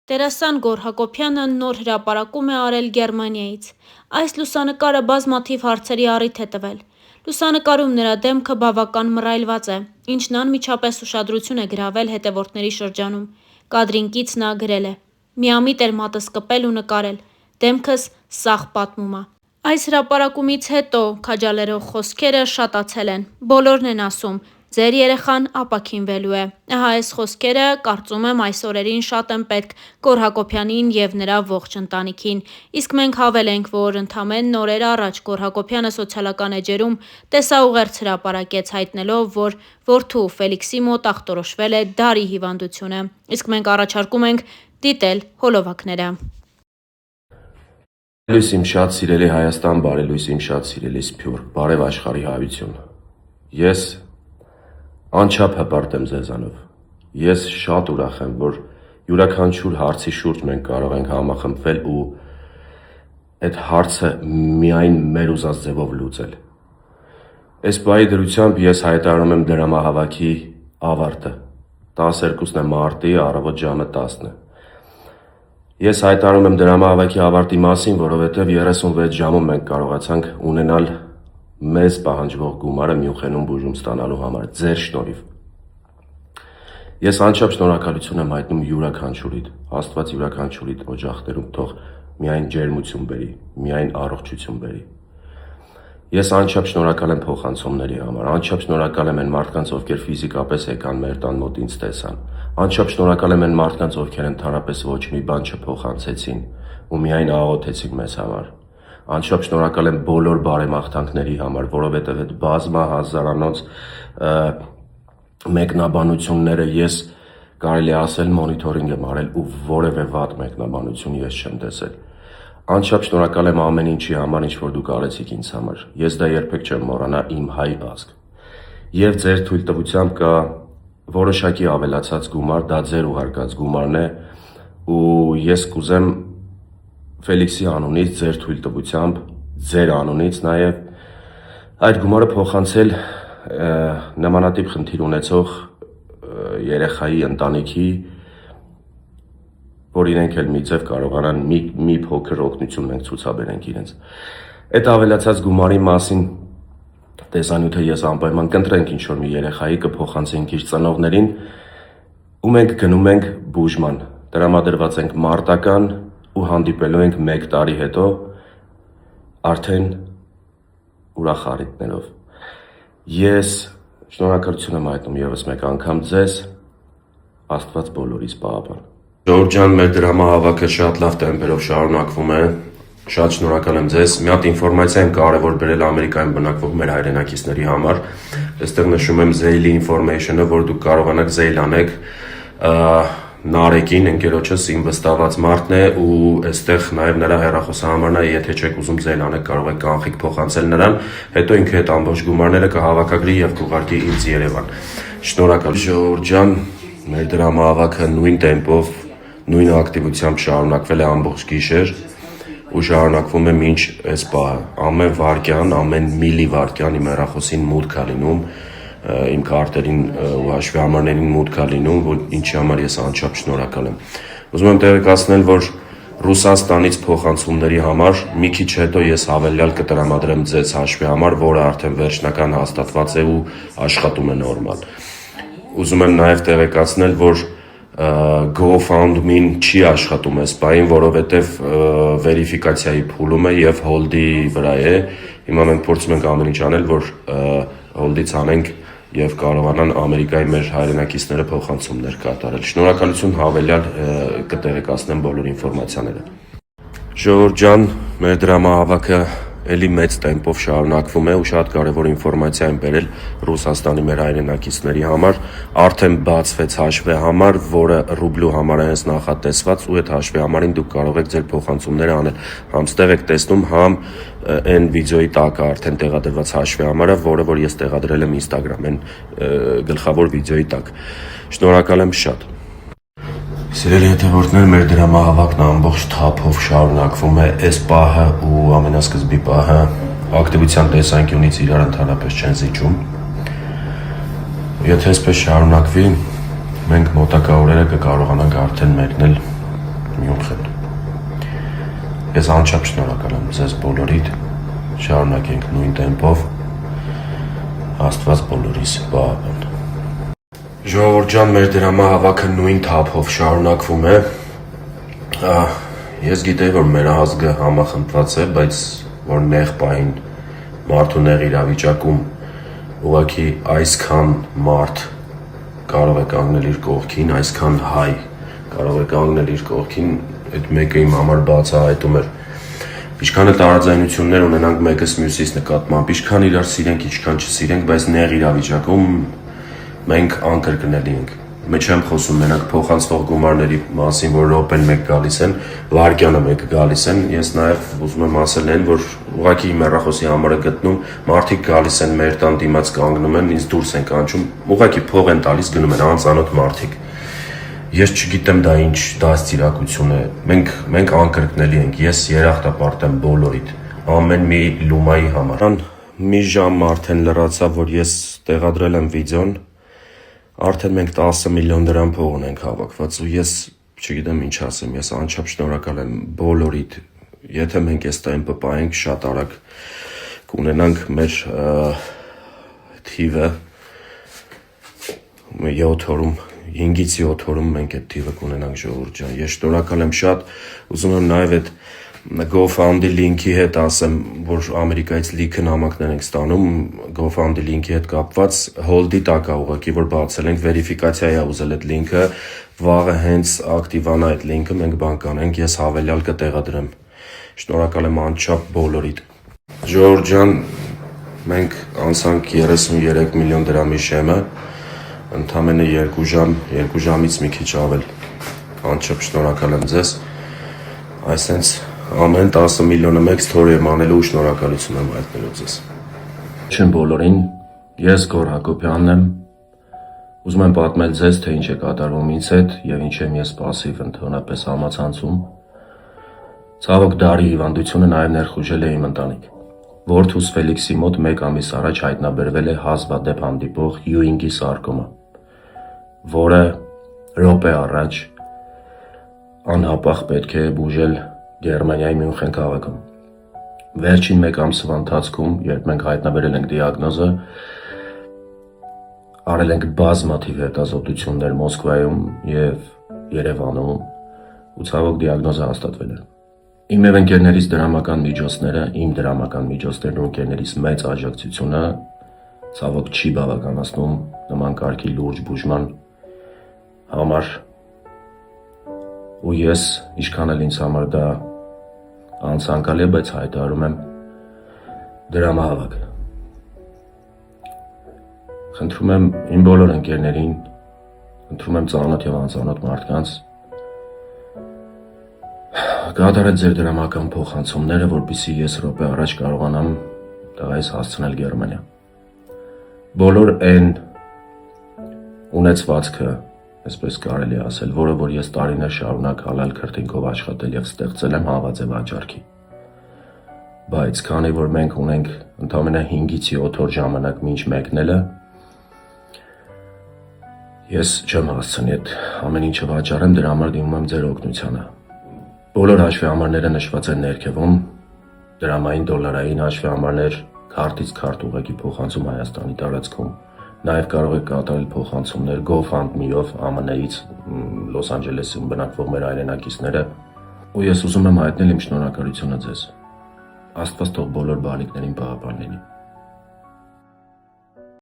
Դերասան Գոռ Հակոբյանը նոր հրապարակում է արել Գերմանիայից։ Այս լուսանկարը բազմաթիվ հարցերի առիթ է տվել։ Լուսանկարում նրա դեմքը բավական մռայլված է, ինչն անմիջապես ուշադրություն է գրավել հետևորդների շրջանում։ Կադրին կից նա գրել է. «Միամիտ էր մատս կպել ու նկարել, դեմքս սաղ պատմում ա»։ Այս հրապարակումից հետո քաջալերող խոսքերը շատացել են։ Բոլորն են ասում՝ ձեր երեխան ապաքինվելու է։ Ահա այս խոսքերը, կարծում եմ, այս օրերին շատ են պետք Գոռ Հակոբյանին և նրա ողջ ընտանիքին։ Իսկ մենք հավելենք, որ ընդամենն օրեր առաջ Գոռ Հակոբյանը սոցիալական էջերում տեսաուղերձ հրապարակեց, հայտնելով, որ որդու Ֆելիքսի մոտ ախտորոշվել է դարի հիվանդությունը։ Իսկ մենք առաջարկում ենք դիտել հոլովակները։ Բարելույս իմ շատ սիրելի Հայաստան, բարելույս իմ շատ սիրելի Սփյուռք, բարև աշխարհի հայություն։ Ես անչափ հպարտ եմ ձեզանով։ Ես շատ ուրախ եմ, որ յուրաքանչյուր հարցի շուրջ մենք կարող ենք համախմբվել ու այդ հարցը միայն մեր ուզած ձևով լուծել։ Այս բայի դրությամբ ես հայտարարում եմ դրամահավաքի ավարտը։ 12 մարտի առավոտ ժամը 10-ն է։ Ես հայտարարում եմ դրամահավաքի ավարտի մասին, որովհետև 36 ժամում մենք կարողացանք ունենալ մեզ պահանջվող գումարը Մյունխենում բուժում ստանալու համար, ձեր շնորհիվ։ Ես անչափ շնորհակալություն եմ հայտնում յուրաքանչյուրիդ, Աստված յուրաքանչյուրիդ օջախներում թող միայն ջերմություն բերի, միայն առողջություն բերի։ Ես անչափ շնորհակալ եմ փոխանցումների համար, անչափ շնորհակալ եմ այն մարդկանց, ովքեր ֆիզիկապես եկան մեր տան մոտ ինձ տեսան, անչափ շնորհակալ եմ այն մարդկանց, ովքեր ընդհանրապես ոչ մի բան չփոխանցեցին ու միայն աղոթեցին մեզ համար։ Անչափ շնորհակալ եմ բոլոր բարեմաղթանքների համար, որովհետև այդ բազմահազարանոց մեկնաբանությունները ես կարելի ասել մոնիթորինգ եմ արել ու որևէ վատ մեկնաբանություն ես չեմ տեսել։ Անչափ շնորհակալ եմ ամեն ինչի համար, ինչ որ դուք արեցիք ինձ համար։ Ես դա երբեք չեմ մոռանա, իմ հայ ազգ։ Եվ ձեր թույլտվությամբ կա որոշակի ավելացած գումար, դա ձեր ուղարկած գումարն է, ու ես կուզեմ Ֆելիքսի անունից, ձեր թույլտվությամբ, ձեր անունից նաև այդ գումարը փոխանցել նմանատիպ խնդիր ունեցող երեխայի ընտանիքի, որ իրենք էլ մի ձև կարողանան մի փոքր օգնություն մենք ցուցաբերենք իրենց։ Այդ ավելացած գումարի մասին տեսանյութը ես անպայման կընտրենք ինչ-որ մի երեխայի, կփոխանցենք իր ծնողներին ու մենք գնում ենք բուժման, տրամադրված ենք մարտական ու հանդիպելու ենք 1 տարի հետո արդեն ուրախ առիթներով։ Ես շնորհակալություն եմ հայտնում ևս մեկ անգամ ձեզ, Աստված բոլորիս պահապան։ Ժողովուրդ ջան, մեր դրամահավաքը շատ լավ տեմպերով շարունակվում է։ Շատ շնորհակալ եմ ձեզ։ Մի հատ ինֆորմացիա եմ կարևոր բերել Ամերիկայում բնակվող մեր հայրենակիցների համար։ Այստեղ նշում եմ Zelle information-ը, որ դուք կարողանաք Zelle անեք Նարեկին, ընկերոջս, իմ վստահված մարդն է, ու այստեղ նաև նրա հեռախոսահամարն է, եթե չեք ուզում Zelle անեք, կարող եք կանխիկ փոխանցել նրան, հետո ինքը այդ ամբողջ գումարները կհավաքագրի եւ կուղարկի ինձ Երևան։ Շնորհակալ ժողովուրդ ջան, մեր դրամահավաքը նույն տեմպով, նույն ակտիվությամբ շարունակվել է ամբողջ գիշեր ու շարունակվում է մինչ այս պահը։ Ամեն վայրկյան, ամեն միլի վայրկյան իմ հեռախոսին մուտք է լինում, իմ քարտերին ու հաշվի մուտք է լինում, որ ինչի համար ես անչափ շնորհակալ եմ։ Ուզում եմ տեղեկացնել, որ Ռուսաստանից փոխանցումների համար մի քիչ հետո ես հավելյալ կտրամադրեմ ձեզ հաշվի համար, որը արդեն վերջնական հաստատված է ու աշխատում է նորմալ։ Ուզում եմ նաև տեղեկացնել, որ GoFundMe-ն չի աշխատում այս պահին, որովհետև վերիֆիկացիայի փուլում է եւ հոլդի վրա է։ Հիմա մենք փորձում ենք ամեն ինչ անել, որ հոլդից անենք եւ կարողանան Ամերիկայի մեր հայրենակիցները փոխանցումներ կատարել։ Շնորհակալություն, հավելյալ կտեղեկացնեմ բոլոր ինֆորմացիաները։ Ժողովուրդ ջան, մեր դրամահավաքը էլի մեծ տեմպով շարունակվում է ու շատ կարևոր ինֆորմացիա եմ բերել Ռուսաստանի մեր հայրենակիցների համար։ Արդեն բացվեց հաշվի համար, որը ռուբլու համար է հենց նախատեսված, ու այդ հաշվի համարին դուք կարող եք ձեր փոխանցումները անել։ Համ ստեղ եք տեսնում, համ այն վիդեոյի տակ արդեն տեղադրված հաշվի համարը, որը որ ես տեղադրել եմ Instagram այն գլխավոր վիդեոյի տակ։ Շնորհակալ եմ շատ։ Սիրելի հետևորդներ, մեր դրամահավաքն ամբողջ թափով շարունակվում է, այս պահը ու ամենասկզբի պահը ակտիվության տեսանկյունից իրար ընդհանրապես չեն զիջում։ Եթե այսպես շարունակվի, մենք մոտակա օրերը կկարողանանք արդեն մեկնել Մյունխեն։ Ես անչափ շնորհակալ եմ ձեզ բոլորիդ, շարունակենք նույն տեմպով, Աստված բոլորիս պահապան։ Ժողովուրդ ջան, մեր դրամահավաքը նույն թափով շարունակվում է։ Ես գիտեի, որ մեր ազգը համախմբված է, բայց որ նեղ պահին մարդու նեղ իրավիճակում ուղղակի այսքան մարդ կարող է կանգնել իր կողքին, այսքան հայ կարող է կանգնել իր կողքին, այդ մեկը իմ համար բացահայտում էր։ Ինչքան էլ տարաձայնություններ ունենանք մեկս մյուսից նկատմամբ, ինչքան իրար սիրենք, ինչքան չսիրենք, բայց նեղ իրավիճակում մենք անկրկնելի ենք։ Մեջ չեմ խոսում մենակ փոխանցվող գումարների մասին, որ րոպեն մեկ գալիս են, վայրկյանը մեկ գալիս են, ես նաև ուզում եմ ասել այն, որ ուղղակի իմ հեռախոսի համարը գտնում, մարդիկ գալիս են մեր տան դիմաց կանգնում են, ինձ դուրս են կանչում, ուղղակի փող են տալիս, գնում են անծանոթ մարդիկ։ Ես չգիտեմ դա ինչ դաստիարակություն է, մենք անկրկնելի ենք, ես երախտապարտ եմ բոլորիդ, ամեն մի լումայի համար։ Մի ժամ արդեն լրացավ, որ ես տեղադրել եմ վիդեոն, արդեն մենք 10 միլիոն դրամ փող ունենք հավաքված ու ես չգիտեմ ինչ ասեմ, ես անչափ շնորհակալ եմ բոլորիդ, եթե մենք այս տեմպը պահենք, շատ արագ կունենանք մեր թիվը 7 օրում, 5-ից 7 օրում մենք այդ թիվը կունենանք ժողովուրդ ջան, ես շնորհակալ եմ շատ, ուզում եմ նաև այդ GoFundMe լինքի հետ ասեմ, որ Ամերիկայից լիքը նամակներ ենք ստանում, GoFundMe լինքի հետ կապված հոլդի տակ է ուղղակի, որ բացել ենք, վերիֆիկացիա է ուզել այդ լինքը, վաղը հենց ակտիվանա այդ լինքը, մենք բան կանենք, ես հավելյալ կտեղադրեմ։ Շնորհակալ եմ անչափ բոլորիդ։ Ժողովուրդ ջան, մենք անցանք 33 միլիոն դրամի շեմը, ընդամենը 2 ժամ, 2 ժամից մի քիչ ավել։ Անչափ շնորհակալ եմ ձեզ։ Այսինքն ամեն 10 միլիոնը մեկ ստորի եմ անելու ու շնորհակալություն եմ հայտնելու ձեզ։ Չեմ բոլորին, ես Գոր Հակոբյանն եմ, ուզում եմ պատմել ձեզ, թե ինչ է կատարվում ինձ հետ և ինչ եմ ես պասիվ ընդհանրապես համացանցում։ Ցավոք դարի հիվանդությունը նաև ներխուժել է իմ ընտանիք։ Որդուս Ֆելիքսի մոտ 1 ամիս առաջ հայտնաբերվել է հազվադեպ հանդիպող Յուինգի սարկոմա, որը րոպե առաջ անհապաղ պետք է բուժել Գերմանիայի Մյունխեն քաղաքում։ Վերջին 1 ամսվա ընթացքում, երբ մենք հայտնաբերել ենք դիագնոզը, արել ենք բազմաթիվ հետազոտություններ Մոսկվայում և Երևանում ու ցավոք դիագնոզը հաստատվել է։ Իմ և ընկերներիս դրամական միջոցները, իմ դրամական միջոցներն ու ընկերներիս մեծ աջակցությունը ցավոք չի բավականացնում նման կարգի լուրջ բուժման համար ու ես, ինչքան էլ ինձ համար դա անցանկալի է, բայց հայտարարում եմ դրամահավաք։ Խնդրում եմ իմ բոլոր ընկերներին, խնդրում եմ ծանոթ և անծանոթ մարդկանց կատարել ձեր դրամական փոխանցումները, որպեսզի ես րոպե առաջ կարողանամ տղայիս հասցնել Գերմանիա։ Բոլոր այն ունեցվածքը, այսպես կարելի ասել, որը որ ես տարիներ շարունակ հալալ քրտինքով աշխատել և ստեղծել եմ, հավաց է վաճառքի։ Բայց քանի որ մենք ունենք ընդամենը 5-ից 7 օր ժամանակ մինչ մեկնելը, ես չեմ հասցնի այդ ամեն ինչը վաճառեմ, դրա համար դիմում եմ ձեր օգնությանը։ Բոլոր հաշվի համարները նշված են ներքևում, դրամային, դոլարային հաշվի համարներ, քարտից քարտ ուղղակի փոխանցում Հայաստանի տարածքում։ Նաև կարող եք կատարել փոխանցումներ GoFundMe-ով ԱՄՆ-ից, Լոս Անջելեսում բնակվող մեր հայրենակիցները, ու ես ուզում եմ հայտնել իմ շնորհակալությունը ձեզ։ Աստված թող բոլոր բալիկներին պահապան լինի։